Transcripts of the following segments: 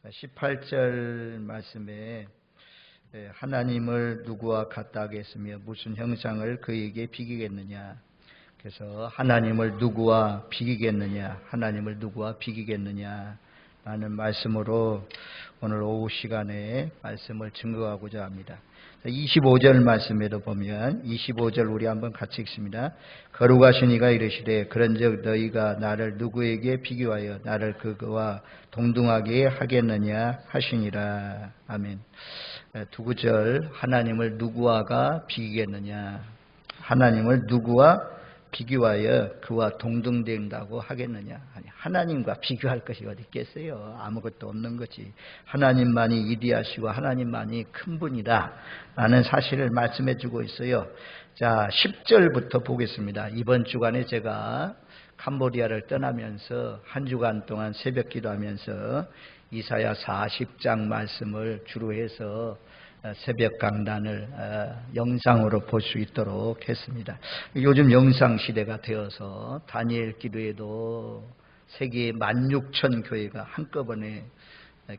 18절 말씀에 하나님을 누구와 같다 하겠으며 무슨 형상을 그에게 비기겠느냐. 그래서 하나님을 누구와 비기겠느냐, 하나님을 누구와 비기겠느냐 라는 말씀으로 오늘 오후 시간에 말씀을 증거하고자 합니다. 25절 말씀에도 보면 25절 우리 한번 같이 읽습니다. 거룩하신 이가 이르시되 그런즉 너희가 나를 누구에게 비교하여 나를 그와 동등하게 하겠느냐 하시니라. 아멘. 두 구절 하나님을 누구와가 비기겠느냐, 하나님을 누구와 비교하여 그와 동등된다고 하겠느냐. 아니, 하나님과 비교할 것이 어디 있겠어요. 아무것도 없는 거지. 하나님만이 위대하시고 하나님만이 큰 분이다 라는 사실을 말씀해 주고 있어요. 자, 10절부터 보겠습니다. 이번 주간에 제가 캄보디아를 떠나면서 한 주간 동안 새벽 기도하면서 이사야 40장 말씀을 주로 해서 새벽 강단을 영상으로 볼 수 있도록 했습니다. 요즘 영상 시대가 되어서 다니엘 기도에도 세계 16,000교회가 한꺼번에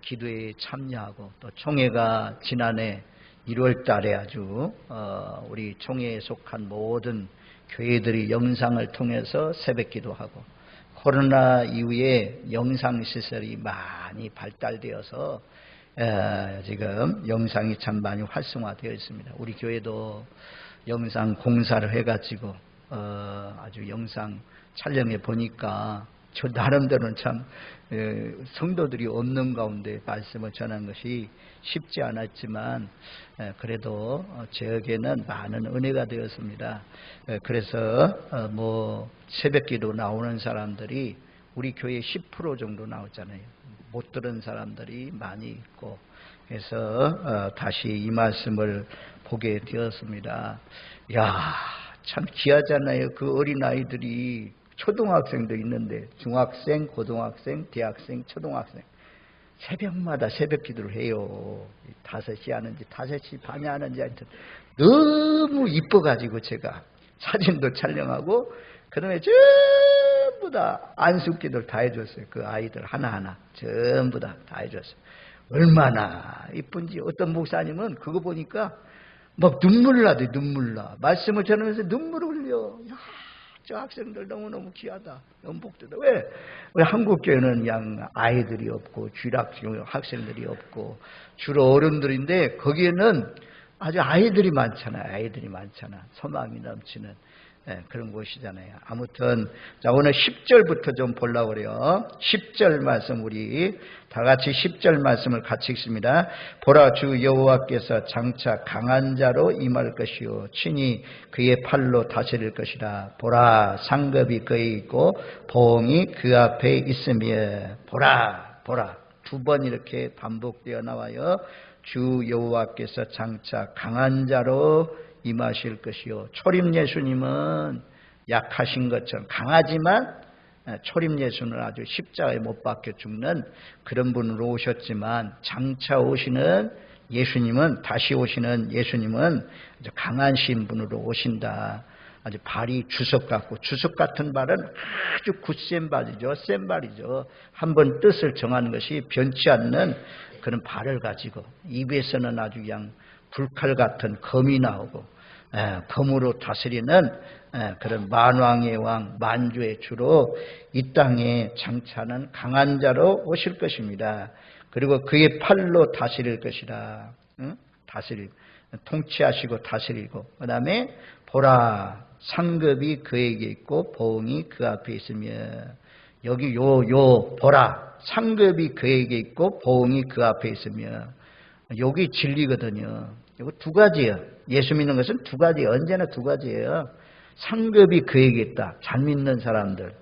기도에 참여하고, 또 총회가 지난해 1월 달에 아주 우리 총회에 속한 모든 교회들이 영상을 통해서 새벽 기도하고, 코로나 이후에 영상 시설이 많이 발달되어서 지금 영상이 참 많이 활성화되어 있습니다. 우리 교회도 영상 공사를 해가지고 아주 영상 촬영해 보니까 저 나름대로는 참 성도들이 없는 가운데 말씀을 전한 것이 쉽지 않았지만 그래도 저에게는 많은 은혜가 되었습니다. 그래서 뭐 새벽기도 나오는 사람들이 우리 교회 10% 정도 나오잖아요. 못 들은 사람들이 많이 있고, 그래서 다시 이 말씀을 보게 되었습니다. 야, 참 귀하잖아요. 그 어린아이들이, 초등학생도 있는데 중학생, 고등학생, 대학생, 초등학생 새벽마다 새벽 기도를 해요. 5시 하는지 5시 반에 하는지 하여튼 너무 이뻐가지고 제가 사진도 촬영하고 그다음에 전부 다 안수기도를 다 해줬어요. 그 아이들 하나하나 전부 다 해줬어요. 얼마나 이쁜지. 어떤 목사님은 그거 보니까 막 눈물 나대. 눈물 나. 말씀을 전하면서 눈물을 흘려. 야, 저 학생들 너무너무 귀하다. 너무 복되다. 왜? 우리 한국교회는 그냥 아이들이 없고 쥐락 학생들이 없고 주로 어른들인데 거기에는 아주 아이들이 많잖아요. 아이들이 많잖아. 소망이 넘치는 그런 곳이잖아요. 아무튼 자, 오늘 10절부터 좀 보려고 그래요. 10절 말씀 우리 다 같이 10절 말씀을 같이 읽습니다. 보라, 주 여호와께서 장차 강한 자로 임할 것이요 친히 그의 팔로 다스릴 것이라. 보라, 상급이 그에 있고 보응이 그 앞에 있으며. 보라, 보라. 2번 이렇게 반복되어 나와요. 주 여호와께서 장차 강한 자로 임하실 것이요. 초림 예수님은 약하신 것처럼 강하지만 초림 예수는 아주 십자가에 못 박혀 죽는 그런 분으로 오셨지만, 장차 오시는 예수님은, 다시 오시는 예수님은 아주 강하신 분으로 오신다. 아주 발이 주석 같고, 주석 같은 발은 아주 굳센 발이죠. 센 발이죠. 한번 뜻을 정하는 것이 변치 않는 그런 발을 가지고, 입에서는 아주 그냥 불칼 같은 검이 나오고, 검으로 다스리는 그런 만왕의 왕, 만주의 주로 이 땅에 장차는 강한 자로 오실 것입니다. 그리고 그의 팔로 다스릴 것이라. 통치하시고 다스리고, 그 다음에 보라, 상급이 그에게 있고 보응이 그 앞에 있으며. 여기 보라, 상급이 그에게 있고 보응이 그 앞에 있으며. 여기 진리거든요. 이거 2가지예요. 예수 믿는 것은 2가지예요. 언제나 2가지예요. 상급이 그에게 있다. 잘 믿는 사람들.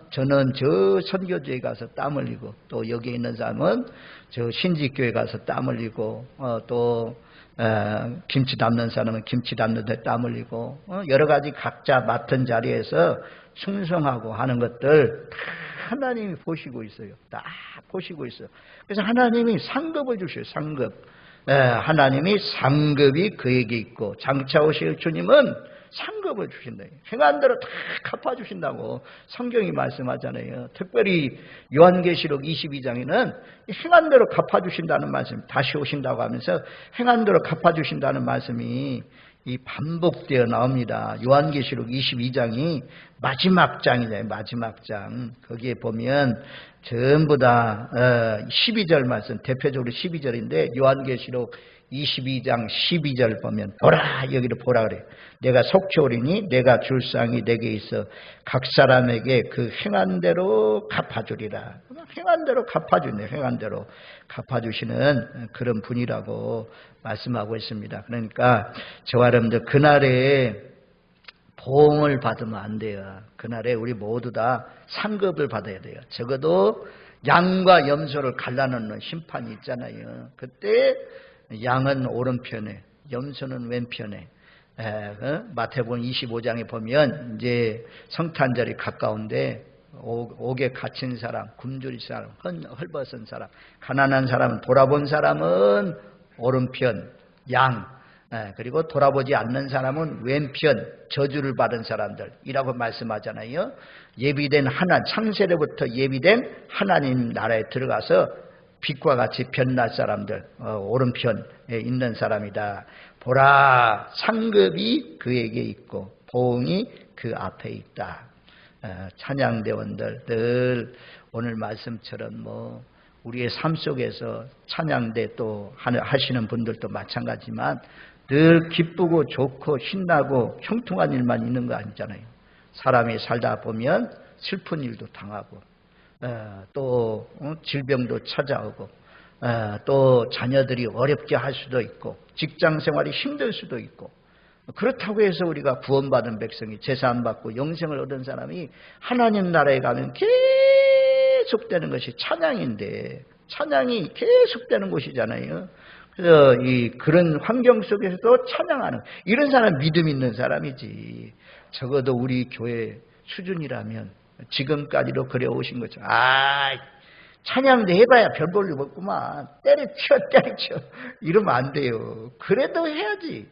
저는 저 선교지에 가서 땀 흘리고, 또 여기 있는 사람은 저 신직교회 가서 땀 흘리고, 또 김치 담는 사람은 김치 담는 데 땀 흘리고, 여러 가지 각자 맡은 자리에서 충성하고 하는 것들 다 하나님이 보시고 있어요. 다 보시고 있어요. 그래서 하나님이 상급을 주셔요. 상급. 하나님이 상급이 그에게 있고, 장차 오실 주님은 상급을 주신다. 행한 대로 다 갚아주신다고 성경이 말씀하잖아요. 특별히 요한계시록 22장에는 행한 대로 갚아주신다는 말씀, 다시 오신다고 하면서 행한 대로 갚아주신다는 말씀이 이 반복되어 나옵니다. 요한계시록 22장이 마지막 장이잖아요. 마지막 장. 거기에 보면 전부 다 12절 말씀, 대표적으로 12절인데 요한계시록 22장 12절 보면 보라, 여기를 보라 그래요. 내가 속히 오리니 내가 줄 상이 내게 있어 각 사람에게 그 행한 대로 갚아주리라. 행한 대로 갚아주네. 행한 대로 갚아주시는 그런 분이라고 말씀하고 있습니다. 그러니까 저와 여러분들 그날에 보응을 받으면 안 돼요. 그날에 우리 모두 다 상급을 받아야 돼요. 적어도 양과 염소를 갈라놓는 심판이 있잖아요. 그때 양은 오른편에, 염소는 왼편에. 마태복음 25장에 보면 이제 성탄절이 가까운데 옥에 갇힌 사람, 굶주린 사람, 헐벗은 사람, 가난한 사람, 돌아본 사람은 오른편 양, 그리고 돌아보지 않는 사람은 왼편 저주를 받은 사람들이라고 말씀하잖아요. 예비된 창세로부터 예비된 하나님 나라에 들어가서 빛과 같이 변날 사람들, 오른편에 있는 사람이다. 보라, 상급이 그에게 있고 보응이 그 앞에 있다. 찬양대원들 늘 오늘 말씀처럼 우리의 삶 속에서 찬양대 또 하시는 분들도 마찬가지지만 늘 기쁘고 좋고 신나고 형통한 일만 있는 거 아니잖아요. 사람이 살다 보면 슬픈 일도 당하고 또 질병도 찾아오고 또 자녀들이 어렵게 할 수도 있고 직장 생활이 힘들 수도 있고 그렇다고 해서 우리가 구원받은 백성이 제사함받고 영생을 얻은 사람이 하나님 나라에 가면 계속되는 것이 찬양인데 찬양이 계속되는 곳이잖아요. 그래서 그런 환경 속에서도 찬양하는 이런 사람 믿음 있는 사람이지. 적어도 우리 교회 수준이라면 지금까지도 그래 오신 거죠. 찬양도 해봐야 별 볼 일 없구만. 때려쳐 이러면 안 돼요. 그래도 해야지.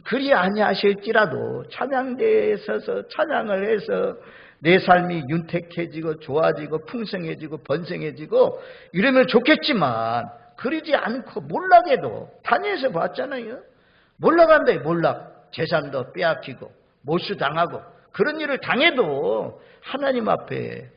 그리 아니하실지라도 찬양대에 서서 찬양을 해서 내 삶이 윤택해지고 좋아지고 풍성해지고 번성해지고 이러면 좋겠지만 그러지 않고 몰락해도 다니엘서 봤잖아요. 몰락한다. 몰락. 재산도 빼앗기고 몰수당하고 그런 일을 당해도 하나님 앞에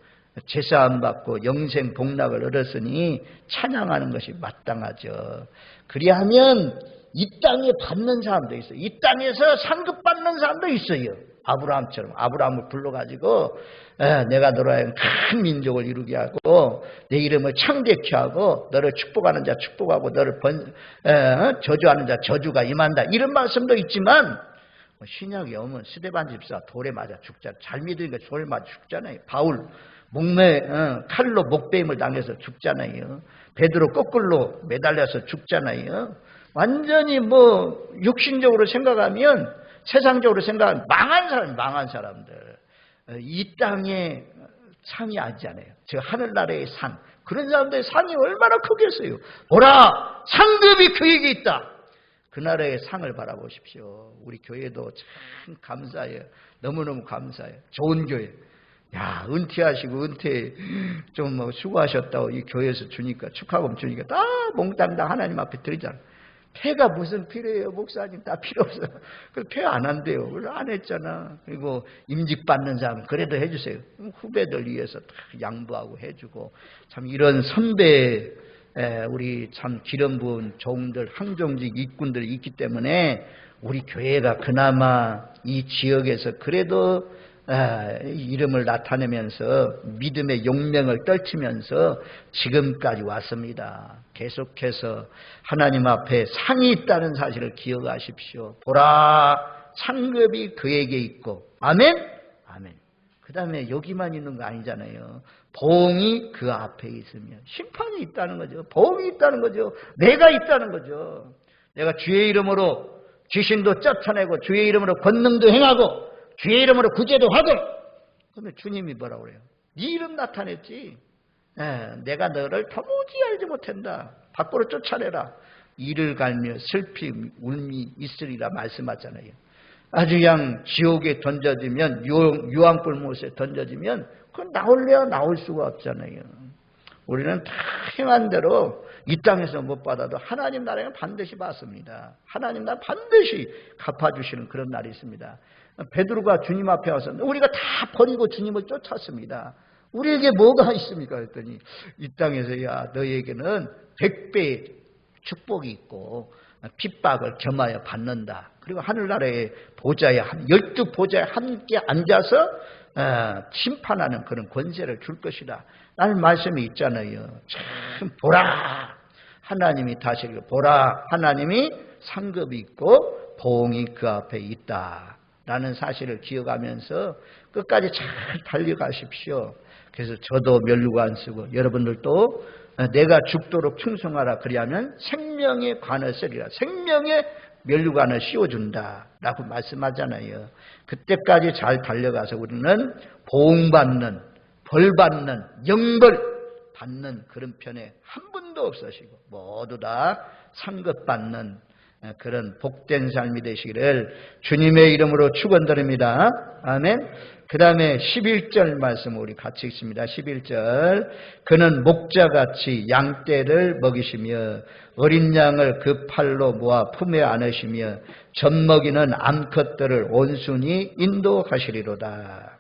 제사함 받고 영생 복락을 얻었으니 찬양하는 것이 마땅하죠. 그리하면 이 땅에 받는 사람도 있어요. 이 땅에서 상급 받는 사람도 있어요. 아브라함처럼 아브라함을 불러가지고 내가 너로 하여금 큰 민족을 이루게 하고 내 이름을 창대케 하고 너를 축복하는 자 축복하고 너를 저주하는 자 저주가 임한다. 이런 말씀도 있지만 신약에 오면 스데반 집사 돌에 맞아 죽잖아요. 잘 믿으니까 돌에 맞아 죽잖아요. 바울 칼로 목베임을 당해서 죽잖아요. 베드로 거꾸로 매달려서 죽잖아요. 완전히 육신적으로 생각하면 세상적으로 생각하면 망한 사람들. 이 땅에 상이 아니잖아요. 저 하늘나라의 상. 그런 사람들의 상이 얼마나 크겠어요. 보라, 상급이 그에게 있다. 그 나라의 상을 바라보십시오. 우리 교회도 참 감사해요. 너무너무 감사해요. 좋은 교회. 야, 은퇴하시고 은퇴 좀 수고하셨다고 이 교회에서 주니까 축하금 주니까 다 몽땅 다 하나님 앞에 드리잖아요. 폐가 무슨 필요해요, 목사님? 다 필요 없어요. 그래서 폐 안 한대요. 안 했잖아. 그리고 임직 받는 사람 그래도 해주세요. 후배들 위해서 다 양보하고 해주고 참 이런 선배 우리 참 기름 부은 종들 항종직 일꾼들이 있기 때문에 우리 교회가 그나마 이 지역에서 그래도 이름을 나타내면서 믿음의 용맹을 떨치면서 지금까지 왔습니다. 계속해서 하나님 앞에 상이 있다는 사실을 기억하십시오. 보라, 상급이 그에게 있고 아멘? 아멘. 그 다음에 여기만 있는 거 아니잖아요. 보응이 그 앞에 있으면 심판이 있다는 거죠. 보응이 있다는 거죠. 내가 있다는 거죠. 내가 주의 이름으로 귀신도 쫓아내고 주의 이름으로 권능도 행하고 주의 이름으로 구제도 하고 그러면 주님이 뭐라고 그래요? 네 이름 나타냈지. 내가 너를 도무지 알지 못한다. 밖으로 쫓아내라. 이를 갈며 슬피 울미 있으리라 말씀하잖아요. 아주 그냥 지옥에 던져지면, 유황불못에 던져지면 그건 나올래야 나올 수가 없잖아요. 우리는 다 행한 대로 이 땅에서 못 받아도 하나님 나라는 반드시 받습니다. 하나님 나라 반드시 갚아주시는 그런 날이 있습니다. 베드로가 주님 앞에 와서 우리가 다 버리고 주님을 쫓았습니다. 우리에게 뭐가 있습니까? 했더니 이 땅에서야 너희에게는 100배의 축복이 있고 핍박을 겸하여 받는다. 그리고 하늘나라의 보좌에 12보좌에 함께 앉아서 심판하는 그런 권세를 줄 것이다. 라는 말씀이 있잖아요. 참 보라 하나님이 다시를 보라 하나님이 상급이 있고 보응이 그 앞에 있다. 라는 사실을 기억하면서 끝까지 잘 달려가십시오. 그래서 저도 면류관 쓰고 여러분들도 내가 죽도록 충성하라 그리하면 생명의 관을 쓰리라. 생명의 면류관을 씌워준다 라고 말씀하잖아요. 그때까지 잘 달려가서 우리는 보응받는, 벌받는, 영벌 받는 그런 편에 한 분도 없으시고 모두 다 상급받는 그런 복된 삶이 되시기를 주님의 이름으로 축원드립니다. 아멘. 그 다음에 11절 말씀 우리 같이 읽습니다. 11절 그는 목자같이 양떼를 먹이시며 어린 양을 그 팔로 모아 품에 안으시며 젖먹이는 암컷들을 온순히 인도하시리로다.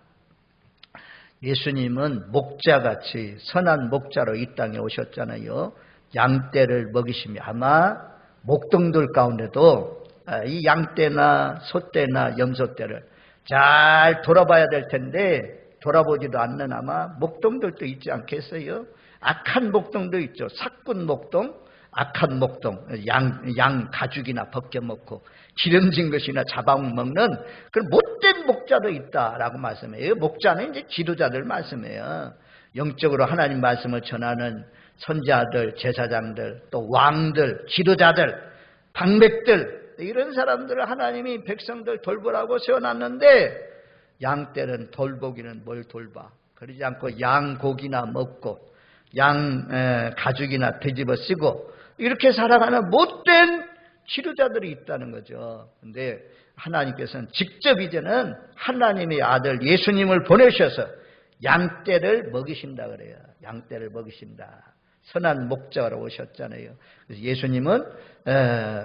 예수님은 목자같이 선한 목자로 이 땅에 오셨잖아요. 양떼를 먹이시며 아마 목동들 가운데도 이 양떼나 소떼나 염소떼를 잘 돌아봐야 될 텐데 돌아보지도 않는 아마 목동들도 있지 않겠어요? 악한 목동도 있죠. 사꾼 목동, 악한 목동, 양 가죽이나 벗겨먹고 기름진 것이나 잡아먹는 그런 못된 목자도 있다라고 말씀해요. 목자는 이제 지도자들 말씀해요. 영적으로 하나님 말씀을 전하는 선지자들, 제사장들, 또 왕들, 지도자들, 방백들 이런 사람들을 하나님이 백성들 돌보라고 세워놨는데 양떼는 돌보기는 뭘 돌봐. 그러지 않고 양고기나 먹고 양 가죽이나 뒤집어 쓰고 이렇게 살아가는 못된 지도자들이 있다는 거죠. 근데 하나님께서는 직접 이제는 하나님의 아들 예수님을 보내셔서 양떼를 먹이신다 그래요. 양떼를 먹이신다. 선한 목자로 오셨잖아요. 그래서 예수님은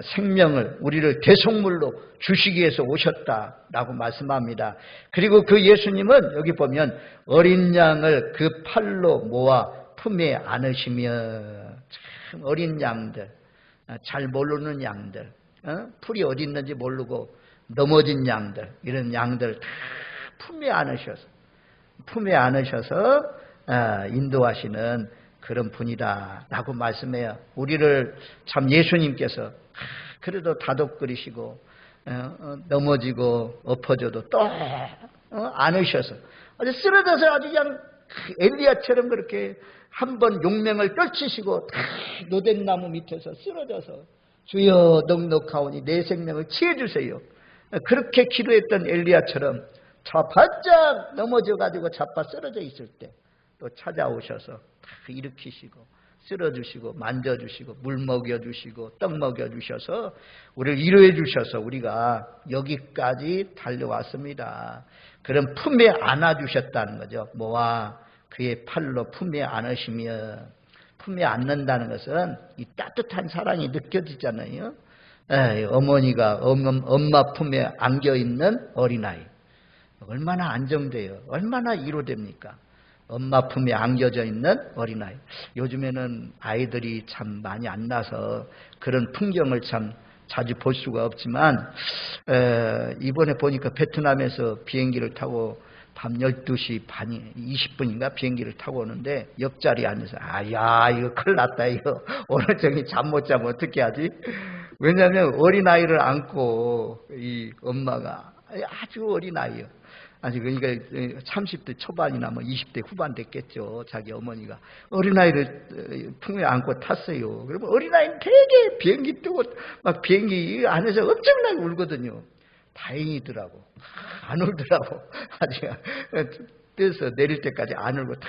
생명을 우리를 대속물로 주시기 위해서 오셨다라고 말씀합니다. 그리고 그 예수님은 여기 보면 어린 양을 그 팔로 모아 품에 안으시며 참 어린 양들, 잘 모르는 양들, 풀이 어디 있는지 모르고 넘어진 양들 이런 양들 다 품에 안으셔서 인도하시는 그런 분이다라고 말씀해요. 우리를 참 예수님께서 그래도 다독거리시고 넘어지고 엎어져도 또 안으셔서 아주 쓰러져서 아주 그냥 엘리야처럼 그렇게 한번 용맹을 떨치시고 노된 나무 밑에서 쓰러져서 주여 넉넉하오니 내 생명을 취해주세요. 그렇게 기도했던 엘리야처럼 바짝 넘어져가지고 자빠 쓰러져 있을 때 또 찾아오셔서 일으키시고 쓸어주시고 만져주시고 물 먹여주시고 떡 먹여주셔서 우리를 위로해 주셔서 우리가 여기까지 달려왔습니다. 그런 품에 안아주셨다는 거죠. 모아 그의 팔로 품에 안으시며 품에 안는다는 것은 이 따뜻한 사랑이 느껴지잖아요. 어머니가 엄마 품에 안겨있는 어린아이 얼마나 안정돼요. 얼마나 위로됩니까? 엄마 품에 안겨져 있는 어린아이. 요즘에는 아이들이 참 많이 안 나서 그런 풍경을 참 자주 볼 수가 없지만 이번에 보니까 베트남에서 비행기를 타고 밤 12시 반 20분인가 비행기를 타고 오는데 옆자리에 앉아서 야 이거 큰일 났다 이거 오늘 저기 잠 못 자면 어떻게 하지? 왜냐하면 어린아이를 안고 이 엄마가 아주 어린아이요. 아니 그러니까 30대 초반이나 뭐 20대 후반 됐겠죠. 자기 어머니가 어린아이를 품에 안고 탔어요. 그러면 어린아이는 되게 비행기 뜨고 막 비행기 안에서 엄청나게 울거든요. 다행이더라고. 안 울더라고. 아직 떠서 내릴 때까지 안 울고 다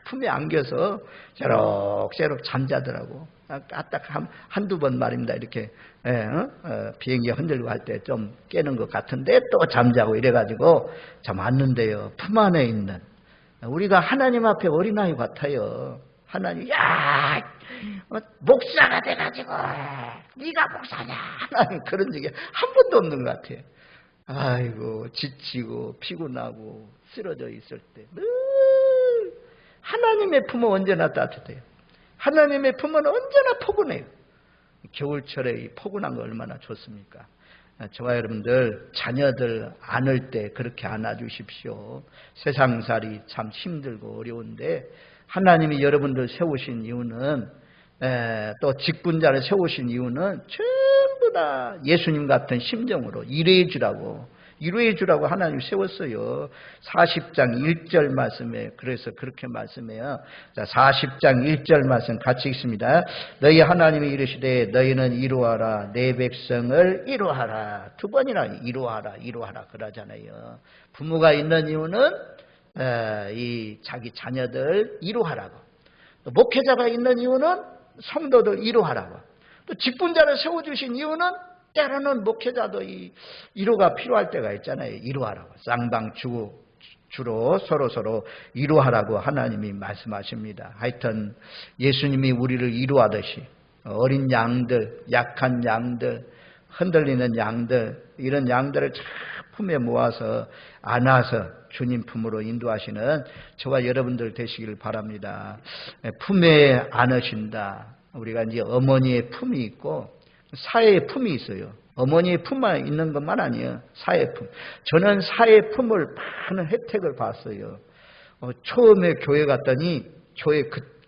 품에 안겨서 새록새록 잠자더라고. 딱 한두 번 말입니다. 이렇게 비행기 흔들고 할 때 좀 깨는 것 같은데 또 잠자고 이래가지고 잠 왔는데요. 품 안에 있는 우리가 하나님 앞에 어린아이 같아요. 하나님, 야, 목사가 돼가지고 네가 목사냐? 하나님 그런 적이 한 번도 없는 것 같아요. 아이고 지치고 피곤하고 쓰러져 있을 때 늘 하나님의 품은 언제나 따뜻해요. 하나님의 품은 언제나 포근해요. 겨울철에 이 포근한 거 얼마나 좋습니까? 저와 여러분들 자녀들 안을 때 그렇게 안아주십시오. 세상살이 참 힘들고 어려운데 하나님이 여러분들 세우신 이유는 또 직분자를 세우신 이유는 전부 다 예수님 같은 심정으로 일해 주라고 하나님 세웠어요. 40장 1절 말씀에 그래서 그렇게 말씀해요. 자, 40장 1절 말씀 같이 읽습니다. 너희 하나님이 이르시되 너희는 이루하라 내 백성을 이루하라. 두 번이나 이루하라 그러잖아요. 부모가 있는 이유는 이 자기 자녀들 이루하라고. 또 목회자가 있는 이유는 성도들 이루하라고. 또 직분자를 세워주신 이유는 때로는 목회자도 이 위로가 필요할 때가 있잖아요. 위로하라고. 쌍방주로 서로 위로하라고 하나님이 말씀하십니다. 하여튼 예수님이 우리를 위로하듯이 어린 양들, 약한 양들, 흔들리는 양들, 이런 양들을 잘 품에 모아서 안아서 주님 품으로 인도하시는 저와 여러분들 되시길 바랍니다. 품에 안으신다. 우리가 이제 어머니의 품이 있고 사회의 품이 있어요. 어머니의 품만 있는 것만 아니에요. 사회의 품. 저는 사회의 품을 많은 혜택을 봤어요. 처음에 교회 갔더니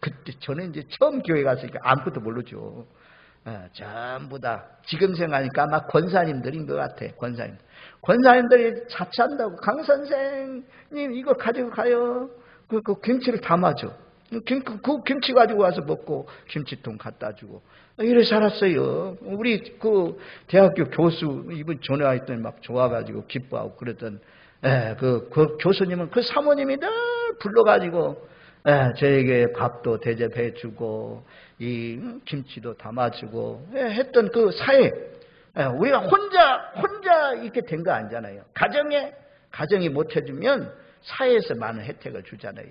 그때 저는 이제 처음 교회 갔으니까 아무것도 모르죠. 전부 다 지금 생각하니까 아마 권사님들인 것 같아. 권사님들이 자취한다고 강 선생님 이거 가지고 가요. 그 김치를 담아줘. 그 김치 가지고 와서 먹고 김치통 갖다 주고 이래 살았어요. 우리 그 대학교 교수 이분 전에 왔더니 막 좋아가지고 기뻐하고 그랬던 그 교수님은 그 사모님이 늘 불러가지고 저에게 밥도 대접해 주고 이 김치도 담아주고 했던 그 사회. 우리가 혼자 이렇게 된 거 아니잖아요. 가정이 못 해주면 사회에서 많은 혜택을 주잖아요.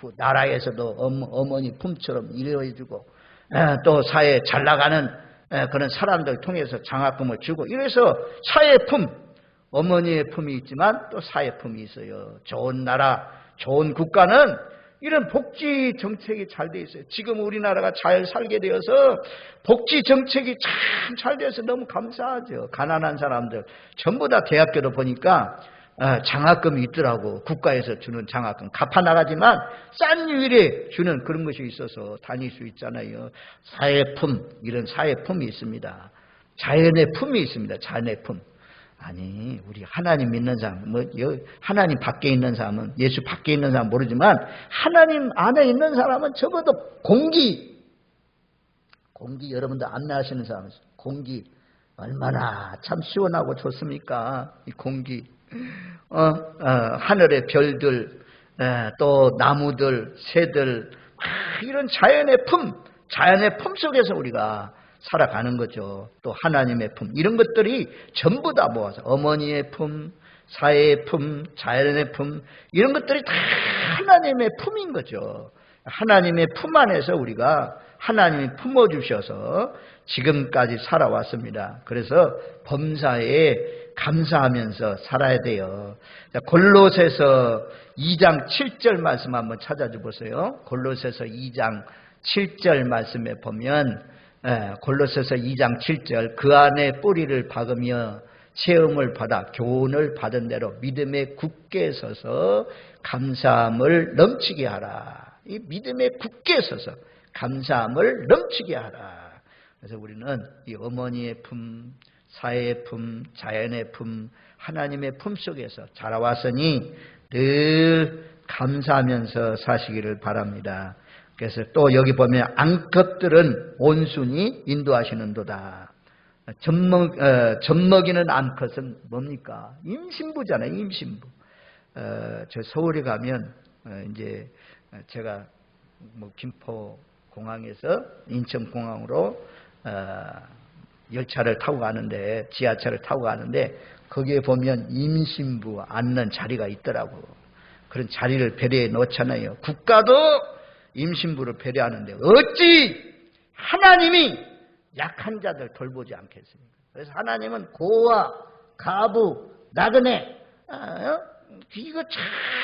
그 나라에서도 어머니 품처럼 일해주고 또 사회에 잘 나가는 그런 사람들 통해서 장학금을 주고 이래서 사회의 품, 어머니의 품이 있지만 또 사회의 품이 있어요. 좋은 나라, 좋은 국가는 이런 복지 정책이 잘 돼 있어요. 지금 우리나라가 잘 살게 되어서 복지 정책이 참 잘 돼서 너무 감사하죠. 가난한 사람들 전부 다 대학교로 보니까 장학금이 있더라고. 국가에서 주는 장학금 갚아 나가지만 싼 유일에 주는 그런 것이 있어서 다닐 수 있잖아요. 사회품, 이런 사회품이 있습니다. 자연의 품이 있습니다. 자연의 품. 아니 우리 하나님 믿는 사람, 하나님 밖에 있는 사람은, 예수 밖에 있는 사람은 모르지만 하나님 안에 있는 사람은 적어도 공기 여러분들 안내하시는 사람은 공기 얼마나 참 시원하고 좋습니까? 이 공기. 하늘의 별들, 또 나무들, 새들, 이런 자연의 품 속에서 우리가 살아가는 거죠. 또 하나님의 품, 이런 것들이 전부 다 모아서 어머니의 품, 사회의 품, 자연의 품, 이런 것들이 다 하나님의 품인 거죠. 하나님의 품 안에서 우리가 하나님이 품어주셔서 지금까지 살아왔습니다. 그래서 범사에 감사하면서 살아야 돼요. 골로새서 2장 7절 말씀 한번 찾아줘 보세요. 골로새서 2장 7절 말씀에 보면 골로새서 2장 7절 그 안에 뿌리를 박으며 체험을 받아 교훈을 받은 대로 믿음에 굳게 서서 감사함을 넘치게 하라. 이 믿음에 굳게 서서 감사함을 넘치게 하라. 그래서 우리는 이 어머니의 품, 사회의 품, 자연의 품, 하나님의 품 속에서 자라왔으니 늘 감사하면서 사시기를 바랍니다. 그래서 또 여기 보면 암컷들은 온순히 인도하시는도다. 젖먹이는 암컷은 뭡니까? 임신부잖아요. 임신부. 저 서울에 가면 이제 제가 뭐 김포 공항에서 인천 공항으로 열차를 타고 가는데, 지하철을 타고 가는데 거기에 보면 임신부 앉는 자리가 있더라고. 그런 자리를 배려해 놓잖아요. 국가도 임신부를 배려하는데 어찌 하나님이 약한 자들 돌보지 않겠습니까? 그래서 하나님은 고아, 가부, 나그네 이거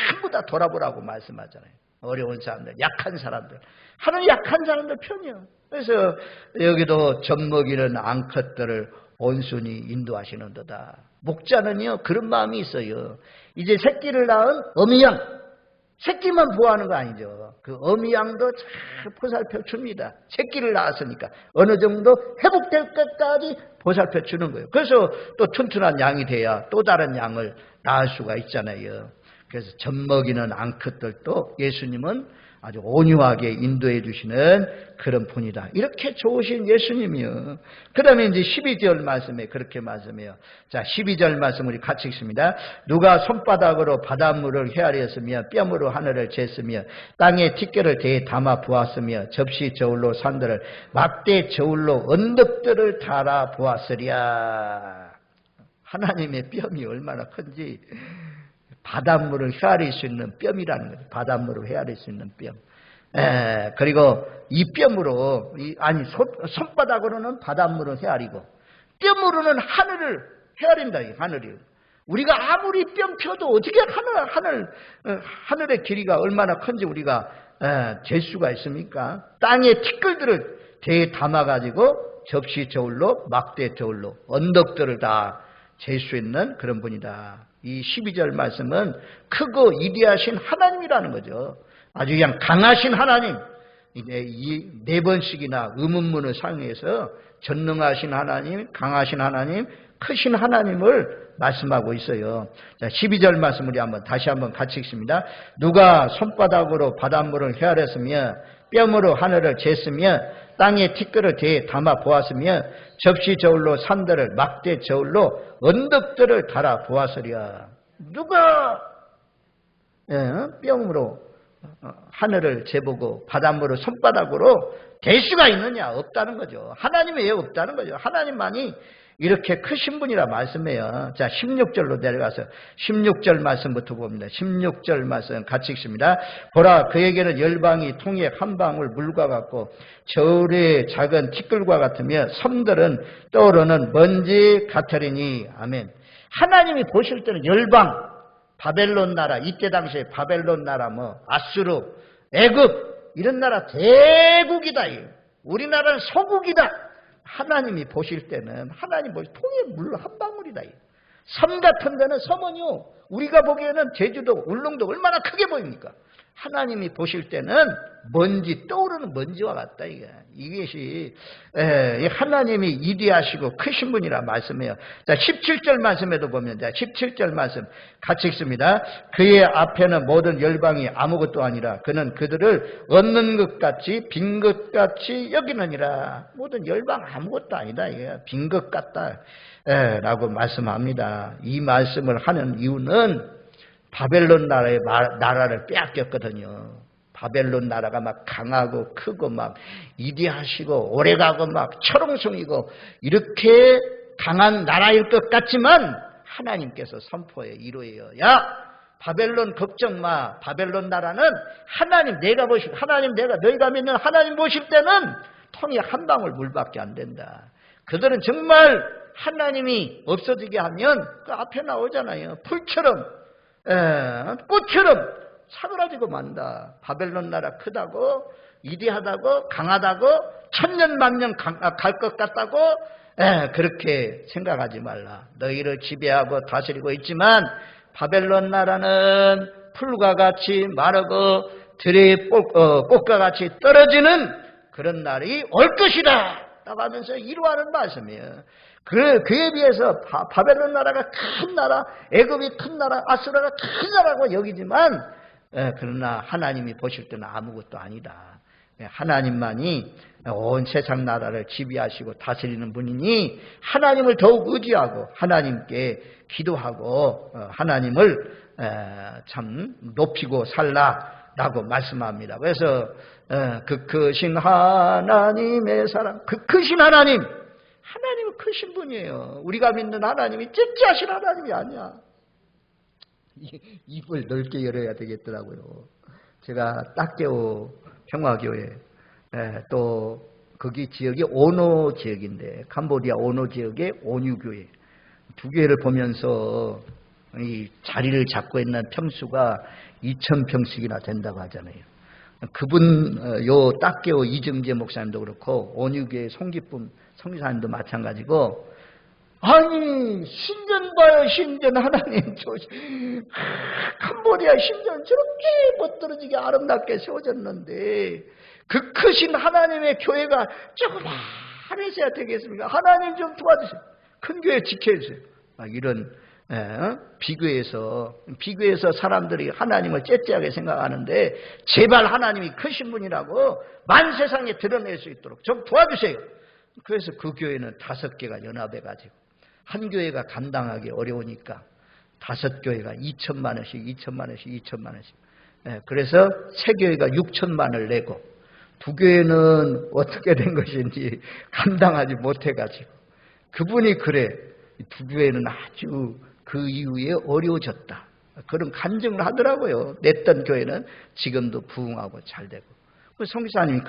전부 다 돌아보라고 말씀하잖아요. 어려운 사람들, 약한 사람들. 하나님 약한 사람들 편이요. 그래서 여기도 젖먹이는 앙컷들을 온순히 인도하시는도다. 목자는요 그런 마음이 있어요. 이제 새끼를 낳은 어미양, 새끼만 보호하는 거 아니죠. 그 어미양도 잘 보살펴 줍니다. 새끼를 낳았으니까 어느 정도 회복될 때까지 보살펴 주는 거예요. 그래서 또 튼튼한 양이 돼야 또 다른 양을 낳을 수가 있잖아요. 그래서 젖먹이는 앙컷들도 예수님은 아주 온유하게 인도해 주시는 그런 분이다. 이렇게 좋으신 예수님이요. 그 다음에 이제 12절 말씀에 그렇게 말씀해요. 자, 12절 말씀 우리 같이 읽습니다. 누가 손바닥으로 바닷물을 헤아렸으며 뼘으로 하늘을 쟀으며 땅에 티끌을 대에 담아 보았으며 접시 저울로 산들을 막대 저울로 언덕들을 달아 보았으랴. 하나님의 뼘이 얼마나 큰지 바닷물을 헤아릴 수 있는 뼘이라는 거죠. 바닷물을 헤아릴 수 있는 뼘. 그리고 이 뼘으로, 손바닥으로는 바닷물을 헤아리고, 뼘으로는 하늘을 헤아린다, 하늘이. 우리가 아무리 뼘 펴도 어떻게 하늘의 길이가 얼마나 큰지 우리가 잴 수가 있습니까? 땅의 티끌들을 대에 담아가지고 접시 저울로, 막대 저울로, 언덕들을 다 잴 수 있는 그런 분이다. 이 12절 말씀은 크고 위대하신 하나님이라는 거죠. 아주 그냥 강하신 하나님. 이 4번씩이나 의문문을 사용해서 전능하신 하나님, 강하신 하나님, 크신 하나님을 말씀하고 있어요. 자, 12절 말씀 우리 다시 한번 같이 읽습니다. 누가 손바닥으로 바닷물을 헤아렸으며 뼘으로 하늘을 쟀으며 땅에 티끌을 대에 담아 보았으며 접시 저울로 산들을 막대 저울로 언덕들을 달아 보았으랴. 누가 뼘으로 하늘을 재보고 바닷물을 손바닥으로 댈 수가 있느냐? 없다는 거죠. 하나님이 왜 없다는 거죠. 하나님만이 이렇게 크신 분이라 말씀해요. 자, 16절로 내려가서 16절 말씀부터 봅니다. 16절 말씀 같이 읽습니다. 보라, 그에게는 열방이 통에 한 방울 물과 같고 저울의 작은 티끌과 같으며 섬들은 떠오르는 먼지 같으리니. 아멘. 하나님이 보실 때는 열방, 바벨론 나라, 이때 당시에 바벨론 나라, 아수르, 애굽 이런 나라 대국이다. 우리나라는 소국이다. 하나님이 보실 때는 통에 물 한 방울이다. 섬 같은 데는 섬은요, 우리가 보기에는 제주도, 울릉도 얼마나 크게 보입니까? 하나님이 보실 때는 먼지, 떠오르는 먼지와 같다. 이것이 하나님이 위대하시고 크신 분이라 말씀해요. 자, 17절 말씀에도 보면, 자, 17절 말씀 같이 읽습니다. 그의 앞에는 모든 열방이 아무것도 아니라 그는 그들을 얻는 것 같이 빈 것 같이 여기느니라. 모든 열방 아무것도 아니다. 빈 것 같다 라고 말씀합니다. 이 말씀을 하는 이유는 바벨론 나라를 빼앗겼거든요. 바벨론 나라가 막 강하고 크고 막 위대하시고 오래가고 막 철옹성이고 이렇게 강한 나라일 것 같지만 하나님께서 선포해 이루어요. 야, 바벨론 걱정 마. 바벨론 나라는 너희가 믿는 하나님 보실 때는 통에 한 방울 물밖에 안 된다. 그들은 정말 하나님이 없어지게 하면 그 앞에 나오잖아요. 풀처럼 꽃처럼 사그라지고 만다. 바벨론 나라 크다고, 위대하다고, 강하다고, 천년 만년 갈 것 같다고 그렇게 생각하지 말라. 너희를 지배하고 다스리고 있지만 바벨론 나라는 풀과 같이 마르고 들의 꽃과 같이 떨어지는 그런 날이 올 것이다. 라고 하면서 이루하는 말씀이에요. 그에 비해서 바벨론 나라가 큰 나라, 애굽이 큰 나라, 아수라가 큰 나라고 여기지만 그러나 하나님이 보실 때는 아무것도 아니다. 하나님만이 온 세상 나라를 지배하시고 다스리는 분이니 하나님을 더욱 의지하고 하나님께 기도하고 하나님을 참 높이고 살라라고 말씀합니다. 그래서 그 크신 하나님의 사랑, 그 크신 하나님은 크신 분이에요. 우리가 믿는 하나님이 째째하신 하나님이 아니야. 입을 넓게 열어야 되겠더라고요. 제가 딱개오 평화교회, 또 거기 지역이 오노 지역인데, 캄보디아 오노 지역의 온유교회, 두 교회를 보면서 이 자리를 잡고 있는 평수가 2,000평씩이나 된다고 하잖아요. 그분 요 딱개오 이정재 목사님도 그렇고 온유교회 송기쁨 성사님도 마찬가지고, 아니 신전 봐요, 신전. 하나님 캄보디아 신전 저렇게 멋들어지게 아름답게 세워졌는데 그 크신 하나님의 교회가 조그만해져야 되겠습니까? 하나님 좀 도와주세요. 큰 교회 지켜주세요. 이런 비교해서 사람들이 하나님을 째째하게 생각하는데, 제발 하나님이 크신 분이라고 만세상에 드러낼 수 있도록 좀 도와주세요. 그래서 그 교회는 5개가 연합해가지고, 한 교회가 감당하기 어려우니까 5교회가 2천만 원씩. 그래서 3교회가 6천만 원을 내고, 2교회는 어떻게 된 것인지 감당하지 못해가지고, 그분이 그래, 2교회는 아주 그 이후에 어려워졌다, 그런 간증을 하더라고요. 냈던 교회는 지금도 부흥하고 잘 되고. 성기사님이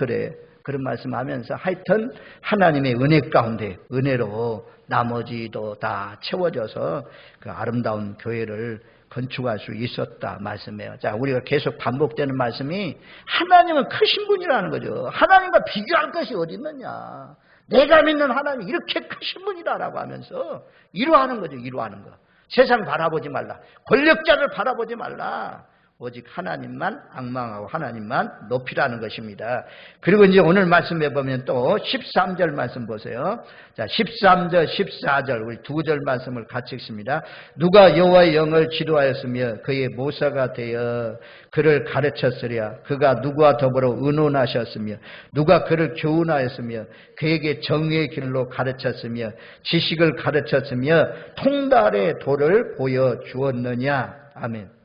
그런 말씀하면서 하여튼 하나님의 은혜 가운데 은혜로 나머지도 다 채워져서 그 아름다운 교회를 건축할 수 있었다 말씀해요. 자, 우리가 계속 반복되는 말씀이 하나님은 크신 분이라는 거죠. 하나님과 비교할 것이 어디 있느냐. 내가 믿는 하나님이 이렇게 크신 분이다라고 하면서 이루하는 거죠. 이루하는 거. 세상 바라보지 말라. 권력자를 바라보지 말라. 오직 하나님만 앙망하고 하나님만 높이라는 것입니다. 그리고 이제 오늘 말씀해 보면 또 13절 말씀 보세요. 자, 13절, 14절 우리 2절 말씀을 같이 읽습니다. 누가 여호와의 영을 지도하였으며 그의 모사가 되어 그를 가르쳤으랴. 그가 누구와 더불어 의논하셨으며 누가 그를 교훈하였으며 그에게 정의의 길로 가르쳤으며 지식을 가르쳤으며 통달의 도를 보여주었느냐. 아멘.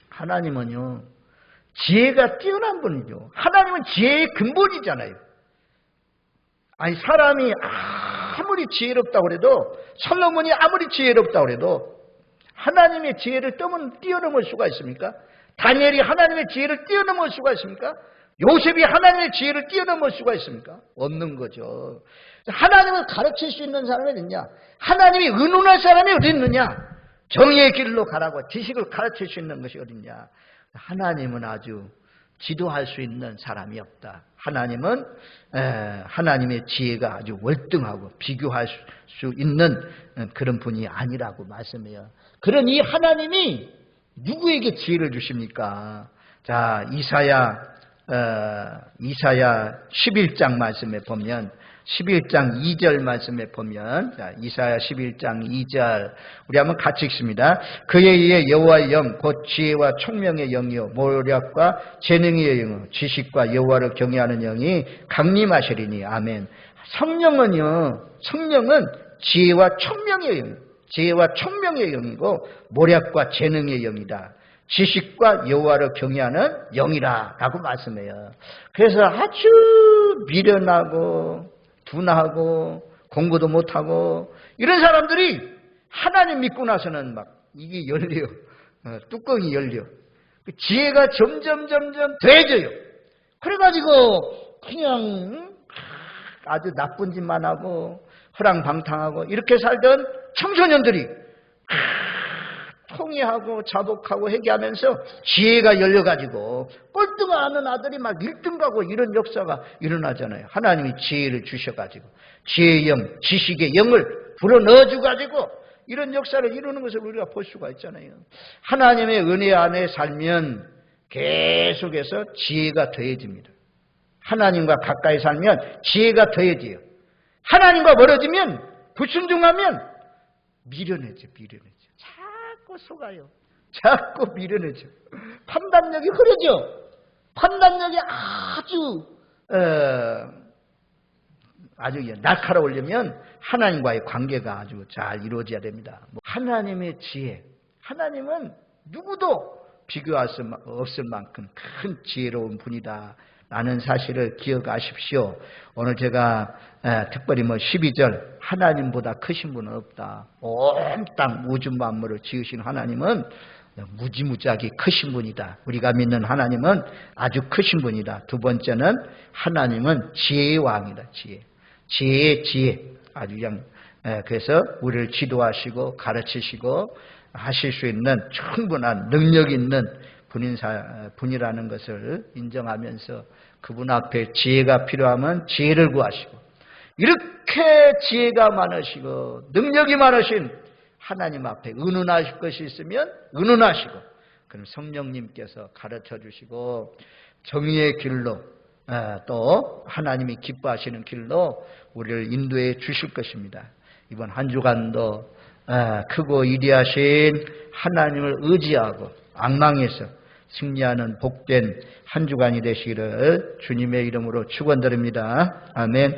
하나님은요, 지혜가 뛰어난 분이죠. 하나님은 지혜의 근본이잖아요. 아니, 사람이 아무리 지혜롭다고 해도, 솔로몬이 아무리 지혜롭다고 해도 하나님의 지혜를 뛰어넘을 수가 있습니까? 다니엘이 하나님의 지혜를 뛰어넘을 수가 있습니까? 요셉이 하나님의 지혜를 뛰어넘을 수가 있습니까? 없는 거죠. 하나님을 가르칠 수 있는 사람이 어딨냐? 하나님이 의논할 사람이 어디 있느냐? 정의의 길로 가라고 지식을 가르칠 수 있는 것이 어딨냐. 하나님은 아주 지도할 수 있는 사람이 없다. 하나님은 하나님의 지혜가 아주 월등하고 비교할 수 있는 그런 분이 아니라고 말씀해요. 그런 이 하나님이 누구에게 지혜를 주십니까? 자, 이사야 11장 말씀에 보면 11장 2절 말씀에 보면, 자, 이사야 11장 2절 우리 한번 같이 읽습니다. 그에 의해 여호와의 영 곧 지혜와 총명의 영이요 모략과 재능의 영이요 지식과 여호와를 경외하는 영이 강림하시리니. 아멘. 성령은 지혜와 총명의 영, 지혜와 총명의 영이고 모략과 재능의 영이다. 지식과 여호와를 경외하는 영이라 라고 말씀해요. 그래서 아주 미련하고 둔하고 공부도 못하고 이런 사람들이 하나님 믿고 나서는 막 이게 열려, 뚜껑이 열려, 지혜가 점점 더해져요. 그래가지고 그냥 아주 나쁜 짓만 하고 허랑방탕하고 이렇게 살던 청소년들이 통의하고 자복하고 회개하면서 지혜가 열려가지고 꼴등하는 아들이 막 1등 가고 이런 역사가 일어나잖아요. 하나님이 지혜를 주셔가지고 지혜의 영, 지식의 영을 불어넣어주가지고 이런 역사를 이루는 것을 우리가 볼 수가 있잖아요. 하나님의 은혜 안에 살면 계속해서 지혜가 더해집니다. 하나님과 가까이 살면 지혜가 더해져요. 하나님과 멀어지면 불순종하면 미련해져. 자꾸 속아요. 자꾸 미련해져. 판단력이 흐려져. 판단력이 아주 날카로우려면 하나님과의 관계가 아주 잘 이루어져야 됩니다. 하나님의 지혜. 하나님은 누구도 비교할 수 없을 만큼 큰 지혜로운 분이다 라는 사실을 기억하십시오. 오늘 제가 특별히 12절 하나님보다 크신 분은 없다. 온 땅 우주 만물을 지으신 하나님은 무지무지하게 크신 분이다. 우리가 믿는 하나님은 아주 크신 분이다. 두 번째는 하나님은 지혜의 왕이다. 지혜. 아주 그냥 그래서 우리를 지도하시고 가르치시고 하실 수 있는 충분한 능력 있는 분이라는 것을 인정하면서 그분 앞에 지혜가 필요하면 지혜를 구하시고, 이렇게 지혜가 많으시고 능력이 많으신 하나님 앞에 의논하실 것이 있으면 의논하시고, 그럼 성령님께서 가르쳐 주시고 정의의 길로 또 하나님이 기뻐하시는 길로 우리를 인도해 주실 것입니다. 이번 한 주간도 크고 위대하신 하나님을 의지하고 앙망해서 승리하는 복된 한 주간이 되시기를 주님의 이름으로 축원드립니다. 아멘.